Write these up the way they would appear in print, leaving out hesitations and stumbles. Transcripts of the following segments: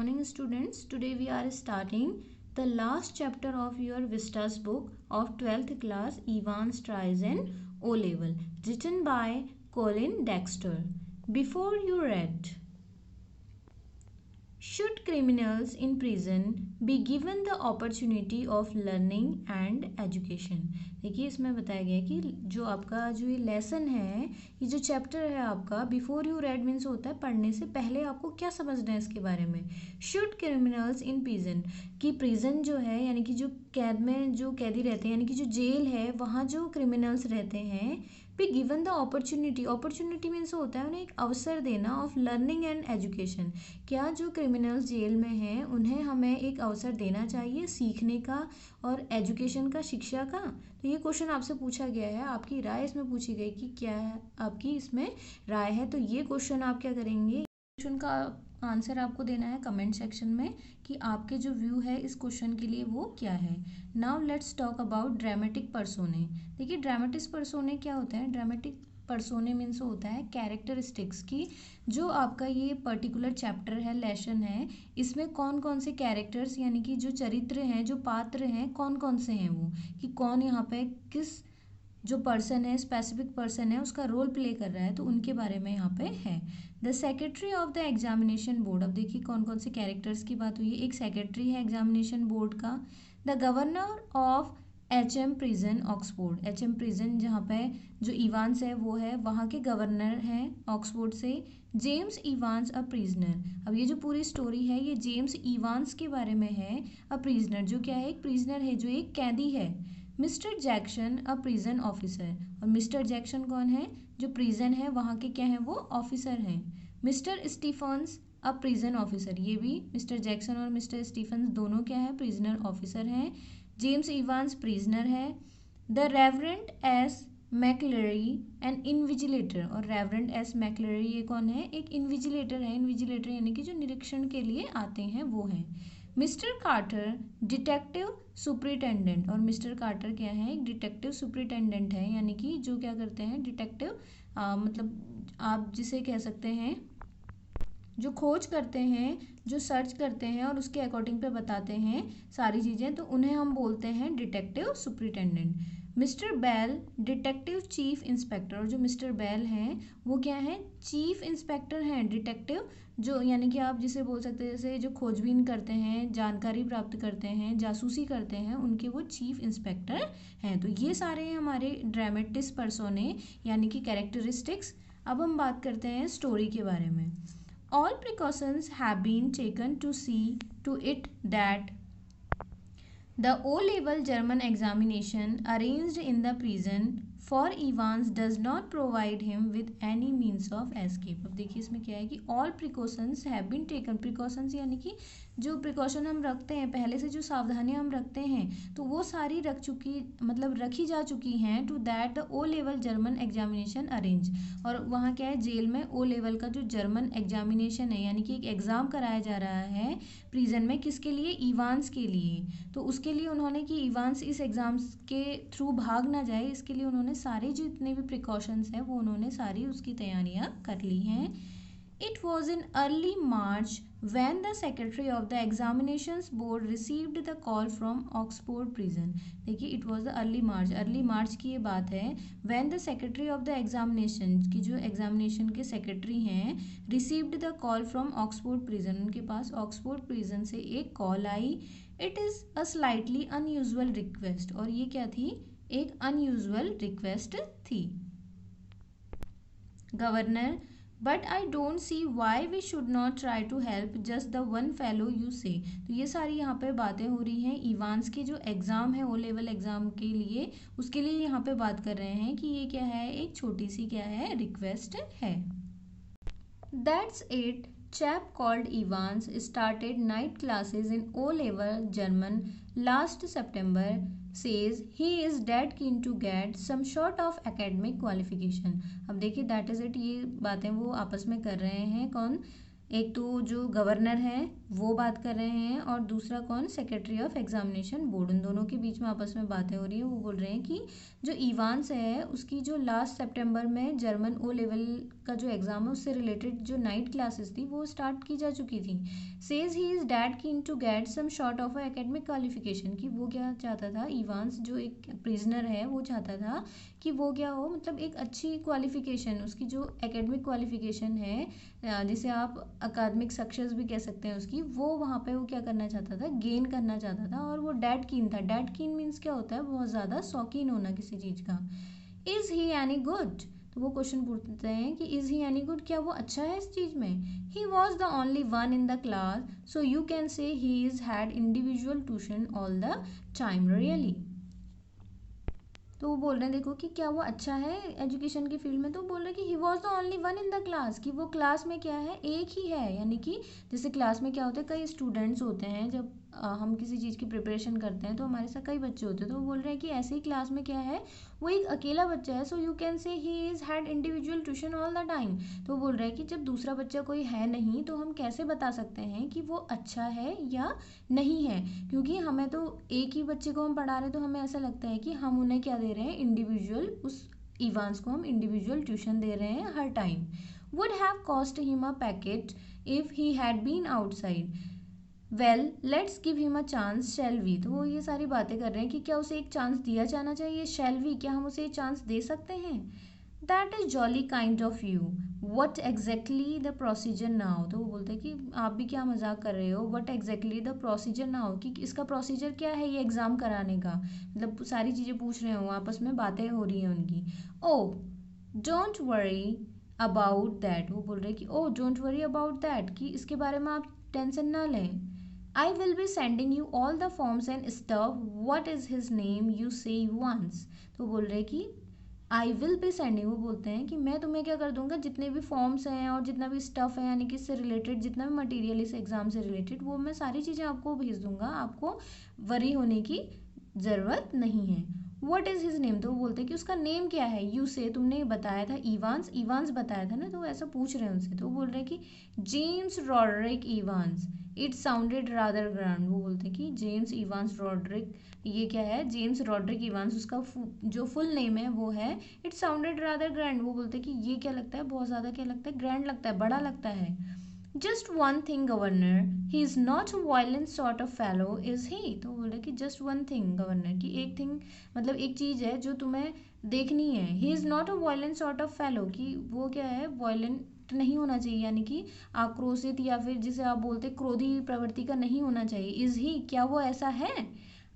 morning students. Today we are starting the last chapter of your Vistas book of 12th class Evans Tries an O Level, written by Colin Dexter. Before you read, should criminals in prison be given the opportunity of learning and education? देखिए इसमें बताया गया है कि जो आपका जो ये लेसन है, ये जो चैप्टर है आपका बिफोर यू रेड मीन्स होता है पढ़ने से पहले आपको क्या समझना है इसके बारे में। शुड क्रिमिनल्स इन प्रिजन, कि प्रिजन जो है यानी कि जो कैद में जो कैदी रहते हैं यानी कि जो जेल है वहाँ जो क्रिमिनल्स रहते हैं be given the opportunity means होता है उन्हें एक अवसर देना ऑफ लर्निंग एंड एजुकेशन। क्या जो क्रिमिनल्स जेल में हैं उन्हें हमें एक अवसर देना चाहिए सीखने का और एजुकेशन का, शिक्षा का। तो ये क्वेश्चन आपसे पूछा गया है, आपकी राय इसमें पूछी गई कि क्या आपकी इसमें राय है। तो ये क्वेश्चन आप क्या करेंगे, क्वेश्चन का आंसर आपको देना है कमेंट सेक्शन में कि आपके जो व्यू है इस क्वेश्चन के लिए वो क्या है। Now let's talk about dramatis personae. देखिए ड्रामेटिक पर्सोने क्या होता है, ड्रामेटिक पर्सोने मीन्स होता है कैरेक्टरिस्टिक्स की जो आपका ये पर्टिकुलर चैप्टर है, लेसन है, इसमें कौन कौन से कैरेक्टर्स यानी कि जो चरित्र हैं, जो पात्र हैं, कौन कौन से हैं वो, कि कौन यहाँ पे किस जो पर्सन है, स्पेसिफिक पर्सन है, उसका रोल प्ले कर रहा है, तो उनके बारे में यहाँ पे है। The secretary of the examination board, अब देखिए कौन कौन से कैरेक्टर्स की बात हुई है। एक सेक्रेटरी है एग्जामिनेशन बोर्ड का। The governor of HM prison Oxford, HM prison जहाँ पे जो इवांस है वो है, वहाँ के गवर्नर हैं ऑक्सफोर्ड से। जेम्स इवांस अ प्रिजनर, अब ये जो पूरी स्टोरी है ये जेम्स इवांस के बारे में है। अ प्रिजनर जो क्या है, एक प्रिजनर है, जो एक कैदी है। मिस्टर जैक्सन अ प्रिजन ऑफिसर, और मिस्टर जैक्सन कौन है, जो प्रिजन है वहाँ के क्या हैं वो ऑफिसर हैं। Mister Stephens a prison officer, ये भी मिस्टर जैक्सन और मिस्टर स्टीफन्स दोनों क्या है, प्रिजनर ऑफिसर हैं। जेम्स इवांस प्रिजनर है। The Reverend S McClary an invigilator, और रेवरेंड एस मैकलरी ये कौन है, एक इनविजिलेटर है। इनविजिलेटर यानी कि जो निरीक्षण के लिए आते हैं वो हैं। मिस्टर कार्टर डिटेक्टिव सुपरिटेंडेंट, और मिस्टर कार्टर क्या है, एक डिटेक्टिव सुपरिटेंडेंट है, यानी कि जो क्या करते हैं डिटेक्टिव, मतलब आप जिसे कह सकते हैं जो खोज करते हैं, जो सर्च करते हैं और उसके अकॉर्डिंग पे बताते हैं सारी चीज़ें, तो उन्हें हम बोलते हैं detective superintendent. Mister Bell detective chief inspector, और जो मिस्टर बेल हैं वो क्या हैं, चीफ इंस्पेक्टर हैं डिटेक्टिव, जो यानी कि आप जिसे बोल सकते हैं जैसे जो खोजबीन करते हैं, जानकारी प्राप्त करते हैं, जासूसी करते हैं, उनके वो चीफ इंस्पेक्टर हैं। तो ये सारे हमारे ड्रामेटिस पर्सोने यानी कि कैरेक्टरिस्टिक्स। अब हम बात करते हैं स्टोरी के बारे में। All precautions have been taken to see to it that the O-level German examination arranged in the prison for Evans does not provide him with any means of escape। अब देखिए इसमें क्या है कि all precautions have been taken, precautions यानी कि जो precaution हम रखते हैं, पहले से जो सावधानियां हम रखते हैं, तो वो सारी रखी जा चुकी हैं to that the O level German examination arrange. और वहाँ क्या है, जेल में ओ लेवल का जो जर्मन एग्जामिनेशन है यानी कि एक एग्ज़ाम कराया जा रहा है प्रिजन में, किसके लिए, इवांस के लिए। तो उसके लिए उन्होंने कि इवांस इस एग्ज़ाम के थ्रू भाग ना जाए, इसके लिए उन्होंने सारे जितने भी प्रिकॉशंस हैं वो उन्होंने सारी उसकी तैयारियाँ कर ली हैं। It was in early March when the secretary of the examinations board received the call from Oxford prison। देखिए it was the early March की ये बात है। when the secretary of the examination, की जो examination के secretary हैं, received the call from Oxford prison, उनके पास Oxford prison से एक call I. It is a slightly unusual request, और ये क्या थी, एक unusual request थी। Governor, but I don't see why we should not try to help just the one fellow you say. तो ये सारी यहाँ पे बातें हो रही हैं इवांस के जो एग्ज़ाम है, ओ लेवल एग्ज़ाम के लिए, उसके लिए यहाँ पे बात कर रहे हैं कि ये क्या है, एक छोटी सी क्या है, रिक्वेस्ट है। That's it, chap called Evans started night classes in O-level German last September, says he is dead keen to get some sort of academic qualification। अब देखिए that is it, ये बातें वो आपस में कर रहे हैं, कौन, एक तो जो गवर्नर है वो बात कर रहे हैं, और दूसरा कौन, सेक्रेटरी ऑफ एग्जामिनेशन बोर्ड। उन दोनों के बीच में आपस में बातें हो रही है। वो बोल रहे हैं कि जो इवांस है उसकी जो लास्ट सितंबर में जर्मन ओ लेवल का जो एग्ज़ाम है उससे रिलेटेड जो नाइट क्लासेस थी वो स्टार्ट की जा चुकी थी। Says he is dead keen to get some sort of academic qualification, कि वो क्या चाहता था, इवांस जो एक प्रिजनर है वो चाहता था कि वो क्या हो, मतलब एक अच्छी क्वालिफिकेशन, उसकी जो एकेडमिक क्वालिफिकेशन है जिसे आप अकादमिक सक्सेस भी कह सकते हैं उसकी, वो वहाँ पे वो क्या करना चाहता था, गेन करना चाहता था। और वो डैड कीन था। डैड कीन मीन्स क्या होता है, बहुत ज़्यादा शौकीन होना किसी चीज़ का। इज़ ही एनी गुड, तो वो क्वेश्चन पूछते हैं कि इज़ ही एनी गुड, क्या वो अच्छा है इस चीज़ में। He was the only one in the class, so you can say he is had individual tuition all the time really. तो वो बोल रहे हैं देखो कि क्या वो अच्छा है एजुकेशन की फील्ड में। तो बोल रहे हैं कि he was the only one in the class, कि वो क्लास में क्या है, एक ही है। यानी कि जैसे क्लास में क्या होता है, कई स्टूडेंट्स होते हैं, जब हम किसी चीज़ की प्रिपरेशन करते हैं तो हमारे साथ कई बच्चे होते हैं। तो वो बोल रहे हैं कि ऐसे ही क्लास में क्या है, वो एक अकेला बच्चा है। So you can say he is had individual tuition all the time. तो वो बोल रहे हैं कि जब दूसरा बच्चा कोई है नहीं तो हम कैसे बता सकते हैं कि वो अच्छा है या नहीं है, क्योंकि हमें तो एक ही बच्चे को हम पढ़ा रहे हैं, तो हमें ऐसा लगता है कि हम उन्हें क्या दे रहे हैं, इंडिविजुअल, उस इवांस को हम इंडिविजुअल ट्यूशन दे रहे हैं हर time. Would have cost him a packet if he had been outside, well let's give him a chance shall we. तो वो ये सारी बातें कर रहे हैं कि क्या उसे एक चांस दिया जाना चाहिए, शैल वी, क्या हम उसे चांस दे सकते हैं। That is jolly kind of you, what exactly the procedure now. तो वो बोलते हैं कि आप भी क्या मजाक कर रहे हो, what exactly the procedure now, कि इसका प्रोसीजर क्या है ये एग्ज़ाम कराने का, मतलब सारी चीज़ें पूछ रहे हो, आपस में बातें हो रही हैं उनकी। Oh don't worry about that, वो बोल रहे हैं कि oh don't worry about that, कि इसके बारे में आप टेंशन ना लें। I will be sending you all the forms and stuff, what is his name you से वंस। तो बोल रहे हैं कि आई विल बी सेंडिंग, वो बोलते हैं कि मैं तुम्हें क्या कर दूंगा, जितने भी फॉर्म्स हैं और जितना भी स्टफ़ है, यानी कि इससे रिलेटेड जितना भी मटेरियल इस एग्ज़ाम से रिलेटेड, वो मैं सारी चीज़ें आपको भेज दूंगा, आपको वरी होने की ज़रूरत नहीं है। व्हाट इज़ हिज नेम, तो वो बोलते हैं कि उसका नेम क्या है। यू से, तुमने बताया था इवांस, इवांस बताया था ना, तो वो ऐसा पूछ रहे हैं उनसे। तो वो बोल रहे हैं कि James Rodrick Evans, it sounded rather grand. वो बोलते हैं कि जेम्स इवांस रॉड्रिक, ये क्या है, जेम्स रॉड्रिक इवांस, उसका जो फुल नेम है वो है। इट साउंडेड रादर ग्रैंड, वो बोलते हैं कि ये क्या लगता है, बहुत ज़्यादा क्या लगता है, ग्रैंड लगता है, बड़ा लगता है। Just one thing governor, he is not a violent sort of fellow is he. तो बोले कि जस्ट वन थिंग गवर्नर, की एक थिंग, मतलब एक चीज़ है जो तुम्हें देखनी है। He is not a violent sort of fellow, कि वो क्या है, वायलेंट नहीं होना चाहिए, यानी कि आक्रोशित या फिर जिसे आप बोलते क्रोधी प्रवृत्ति का नहीं होना चाहिए। इज़ ही, क्या वो ऐसा है।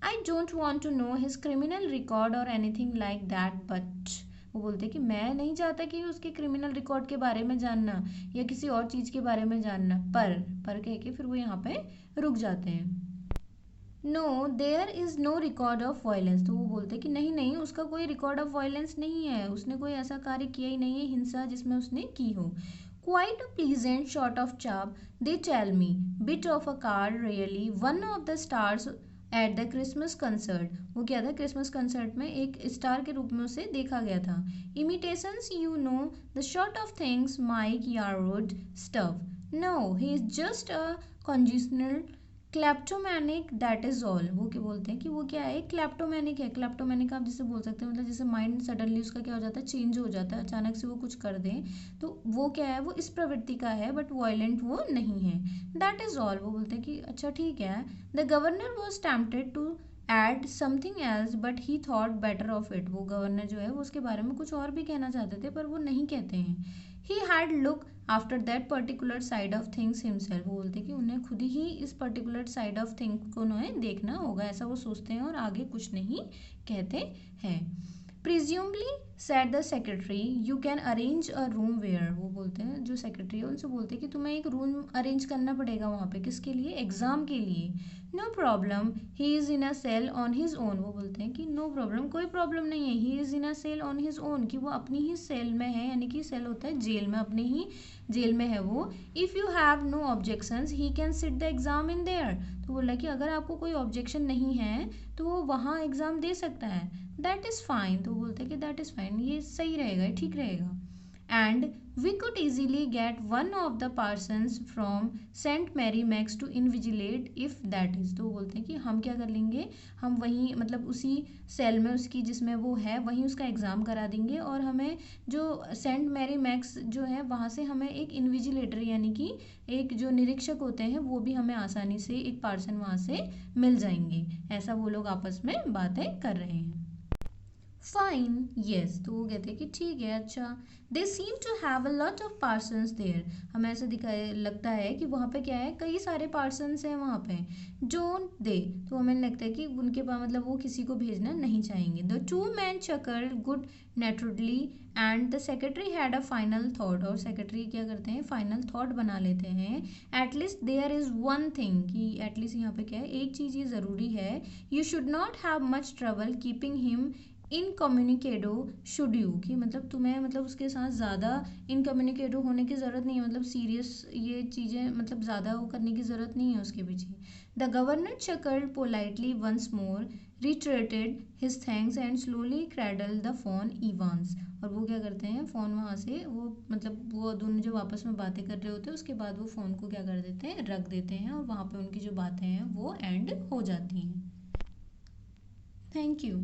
I don't want to know his criminal record और एनीथिंग लाइक दैट, बट वो बोलते कि मैं नहीं चाहता कि उसके क्रिमिनल रिकॉर्ड के बारे में जानना या किसी और चीज़ के बारे में जानना, पर कह के फिर वो यहाँ पे रुक जाते हैं। No there is no record of violence, तो वो बोलते कि नहीं नहीं, उसका कोई रिकॉर्ड ऑफ वायलेंस नहीं है, उसने कोई ऐसा कार्य किया ही नहीं है, हिंसा जिसमें उसने की हो। Quite a pleasant sort of chap, they tell me, bit of a card really one of the stars at the Christmas concert. वो क्या था, क्रिसमस कंसर्ट में एक स्टार के रूप में उसे देखा गया था। Imitations you know the sort of things Mike Yarwood stuff, no he is just a congenital kleptomaniac, that is all. वो क्या बोलते हैं कि वो क्या है, क्लेप्टोमैनिक है। क्लेप्टोमैनिक आप जिसे बोल सकते हैं, मतलब जैसे माइंड सडनली उसका क्या हो जाता है, चेंज हो जाता है, अचानक से वो कुछ कर दें, तो वो क्या है, वो इस प्रवृत्ति का है, बट वायलेंट वो नहीं है। दैट इज ऑल, वो बोलते हैं कि अच्छा ठीक है। The governor was tempted to add something else but he thought better of it. वो गवर्नर जो है वो उसके बारे में कुछ और भी कहना चाहते थे, पर वो नहीं कहते हैं। He had look after that particular side of things himself, वो बोलते हैं कि उन्हें खुद ही इस पर्टिकुलर साइड ऑफ थिंग को उन्हें देखना होगा, ऐसा वो सोचते हैं और आगे कुछ नहीं कहते हैं। Presumably said the secretary, you can arrange a room where. वो बोलते हैं, जो सेक्रेटरी है उनसे बोलते हैं कि तुम्हें एक रूम अरेंज करना पड़ेगा वहाँ पे, किसके लिए, एग्ज़ाम के लिए। No problem, he is in a cell on his own. वो बोलते हैं कि नो प्रॉब्लम, कोई प्रॉब्लम नहीं है। He is in a cell on his own, कि वो अपनी ही सेल में है, यानी कि सेल होता है जेल में, अपनी ही जेल में है वो। If you have no objections he can sit the exam in there. तो बोला कि अगर आपको कोई ऑब्जेक्शन नहीं है तो वो वहाँ एग्ज़ाम दे सकता है। दैट इज़ फाइन, तो बोलते हैं कि दैट इज़ फाइन, ये सही रहेगा, ठीक रहेगा। and we could easily get one of the persons from St. Mary Max to invigilate if that is। तो बोलते हैं कि हम क्या कर लेंगे, हम वहीं मतलब उसी सेल में उसकी जिसमें वो है वहीं उसका एग्ज़ाम करा देंगे और हमें जो सेंट मैरी मैक्स जो है वहाँ से हमें एक इन्विजिलेटर यानी कि एक जो निरीक्षक होते हैं वो भी हमें आसानी से एक पर्सन वहाँ से मिल जाएंगे। ऐसा वो लोग आपस में बातें कर रहे हैं। फाइन यस, तो वो कहते हैं कि ठीक है अच्छा। They seem to have a lot of parsons there, हमें ऐसा दिखाए लगता है कि वहाँ पे क्या है, कई सारे पार्सन्स हैं वहाँ पे। डोंट दे, तो हमें लगता है कि उनके पास मतलब वो किसी को भेजना नहीं चाहेंगे। The two men chuckled good naturedly and the secretary had a final thought, और सेक्रेटरी क्या करते हैं फाइनल थॉट बना लेते हैं। At least there is one thing, कि एटलीस्ट यहाँ पे क्या है एक चीज़ ये ज़रूरी है, you should not have much trouble keeping him incommunicado should you, कि मतलब तुम्हें मतलब उसके साथ ज़्यादा इनकम्युनिकेटो होने की ज़रूरत नहीं है, मतलब सीरियस ये चीज़ें मतलब ज़्यादा वो करने की ज़रूरत नहीं है उसके पीछे। The governor chuckled politely once more, reiterated his thanks and slowly cradled the phone Evans, और वो क्या करते हैं फ़ोन वहाँ से वो मतलब वो दोनों जब आपस में बातें कर रहे होते हैं उसके बाद वो फ़ोन को क्या कर देते हैं रख देते हैं और वहाँ पे उनकी जो बातें हैं वो एंड हो जाती हैं। Thank you.